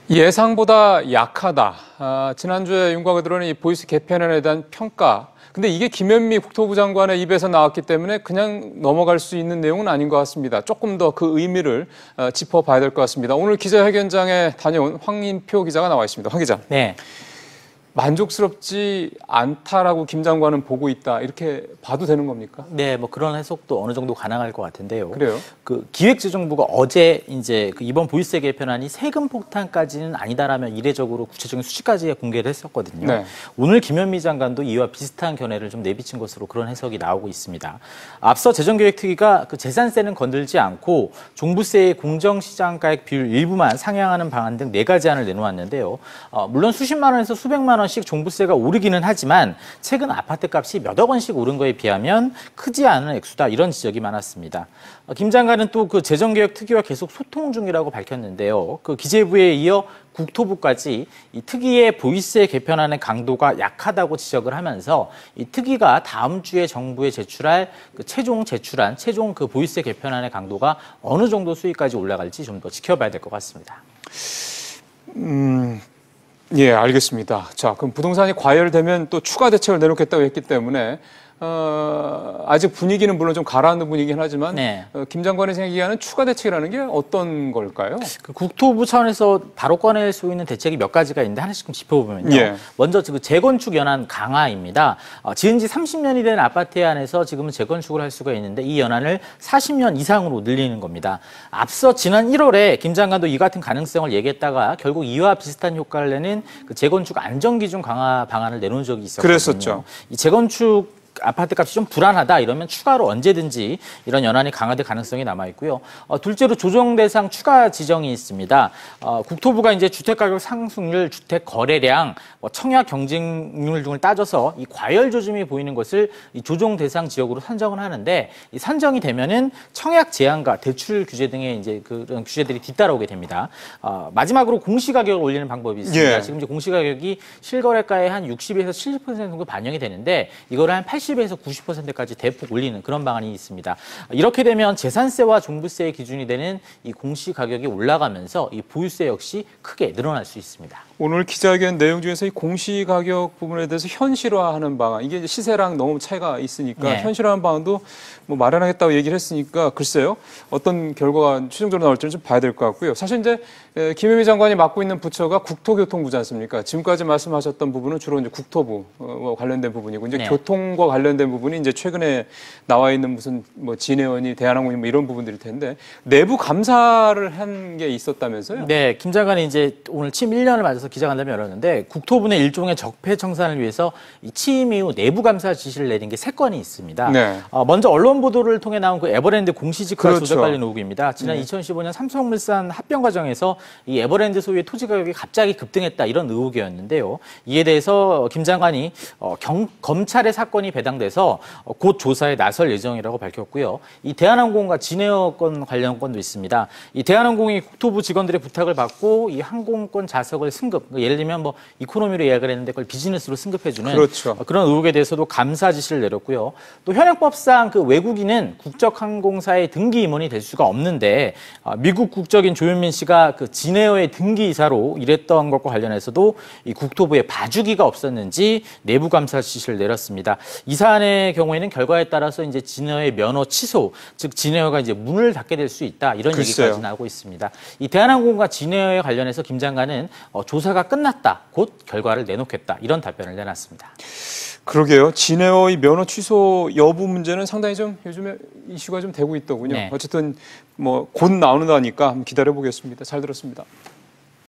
예상보다 약하다. 지난주에 윤곽을 드러낸 이 보이스 개편안에 대한 평가. 근데 이게 김현미 국토부 장관의 입에서 나왔기 때문에 그냥 넘어갈 수 있는 내용은 아닌 것 같습니다. 조금 더 그 의미를 짚어봐야 될 것 같습니다. 오늘 기자회견장에 다녀온 황인표 기자가 나와 있습니다. 황 기자. 네. 만족스럽지 않다라고 김 장관은 보고 있다. 이렇게 봐도 되는 겁니까? 네, 뭐 그런 해석도 어느 정도 가능할 것 같은데요. 그래요? 그 기획재정부가 어제 이제 그 이번 보유세 개편안이 세금 폭탄까지는 아니다라면 이례적으로 구체적인 수치까지 공개를 했었거든요. 네. 오늘 김현미 장관도 이와 비슷한 견해를 좀 내비친 것으로 그런 해석이 나오고 있습니다. 앞서 재정계획특위가 그 재산세는 건들지 않고 종부세의 공정시장가액 비율 일부만 상향하는 방안 등 4가지 안을 내놓았는데요. 물론 수십만 원에서 수백만 원씩 종부세가 오르기는 하지만 최근 아파트값이 몇억 원씩 오른 거에 비하면 크지 않은 액수다, 이런 지적이 많았습니다. 김 장관은 또 그 재정개혁특위와 계속 소통 중이라고 밝혔는데요. 그 기재부에 이어 국토부까지 이 특위의 보유세 개편안의 강도가 약하다고 지적을 하면서 이 특위가 다음 주에 정부에 제출할 그 최종 그 보유세 개편안의 강도가 어느 정도 수위까지 올라갈지 좀 더 지켜봐야 될 것 같습니다. 예, 알겠습니다. 자, 그럼 부동산이 과열되면 또 추가 대책을 내놓겠다고 했기 때문에 아직 분위기는 물론 좀 가라앉는 분위기긴 하지만 네. 김 장관이 생각하는 추가 대책이라는 게 어떤 걸까요? 그 국토부 차원에서 바로 꺼낼 수 있는 대책이 몇 가지가 있는데 하나씩 좀 짚어보면요. 예. 먼저 그 재건축 연한 강화입니다. 지은 지 30년이 된 아파트에 한해서 지금은 재건축을 할 수가 있는데 이 연한을 40년 이상으로 늘리는 겁니다. 앞서 지난 1월에 김 장관도 이 같은 가능성을 얘기했다가 결국 이와 비슷한 효과를 내는 그 재건축 안전기준 강화 방안을 내놓은 적이 있었거든요. 그랬었죠. 이 재건축 아파트 값이 좀 불안하다 이러면 추가로 언제든지 이런 연한이 강화될 가능성이 남아 있고요. 둘째로 조정 대상 추가 지정이 있습니다. 국토부가 이제 주택가격 상승률, 주택 거래량, 청약 경쟁률 등을 따져서 이 과열 조짐이 보이는 것을 이 조정 대상 지역으로 선정을 하는데 이 선정이 되면은 청약 제한과 대출 규제 등의 이제 그런 규제들이 뒤따라오게 됩니다. 마지막으로 공시가격을 올리는 방법이 있습니다. 예. 지금 이제 공시가격이 실거래가의 한 60에서 70% 정도 반영이 되는데 이거를 한 80에서 90%까지 대폭 올리는 그런 방안이 있습니다. 이렇게 되면 재산세와 종부세의 기준이 되는 이 공시가격이 올라가면서 이 보유세 역시 크게 늘어날 수 있습니다. 오늘 기자회견 내용 중에서 이 공시가격 부분에 대해서 현실화하는 방안, 이게 이제 시세랑 너무 차이가 있으니까 네. 현실화하는 방안도 뭐 마련하겠다고 얘기를 했으니까 글쎄요. 어떤 결과가 최종적으로 나올지는 좀 봐야 될 것 같고요. 사실 이제 김현미 장관이 맡고 있는 부처가 국토교통부지 않습니까? 지금까지 말씀하셨던 부분은 주로 이제 국토부와 관련된 부분이고 이제 네. 교통과 관련된 부분이 이제 최근에 나와 있는 무슨 뭐 진해원이 대한항공이 뭐 이런 부분들일 텐데 내부 감사를 한 게 있었다면서요? 네, 김 장관이 이제 오늘 취임 1년을 맞아서 기자간담회 열었는데 국토부 내 일종의 적폐청산을 위해서 이 취임 이후 내부 감사 지시를 내린 게 3건이 있습니다. 네. 먼저 언론 보도를 통해 나온 그 에버랜드 공시지가 그렇죠. 조작 관련 의혹입니다. 지난 2015년 삼성물산 합병 과정에서 이 에버랜드 소유의 토지 가격이 갑자기 급등했다 이런 의혹이었는데요. 이에 대해서 김 장관이 검찰의 사건이 배당돼서 곧 조사에 나설 예정이라고 밝혔고요. 이 대한항공과 진에어 건 관련 건도 있습니다. 이 대한항공이 국토부 직원들의 부탁을 받고 이 항공권 자석을 승급, 예를 들면 뭐 이코노미로 예약을 했는데 그걸 비즈니스로 승급해주는 그렇죠. 그런 의혹에 대해서도 감사 지시를 내렸고요. 또 현행법상 그 외국인은 국적항공사의 등기 임원이 될 수가 없는데 미국 국적인 조현민 씨가 그 진에어의 등기 이사로 일했던 것과 관련해서도 이 국토부에 봐주기가 없었는지 내부 감사 지시를 내렸습니다. 이 사안의 경우에는 결과에 따라서 이제 진에어의 면허 취소, 즉 진에어가 이제 문을 닫게 될 수 있다 이런 글쎄요. 얘기까지 나오고 있습니다. 이 대한항공과 진에어에 관련해서 김 장관은 조사가 끝났다, 곧 결과를 내놓겠다 이런 답변을 내놨습니다. 그러게요. 진에어의 면허 취소 여부 문제는 상당히 좀 요즘에 이슈가 좀 되고 있더군요. 네. 어쨌든 뭐 곧 나오는다니까 한번 기다려 보겠습니다. 잘 들었습니다.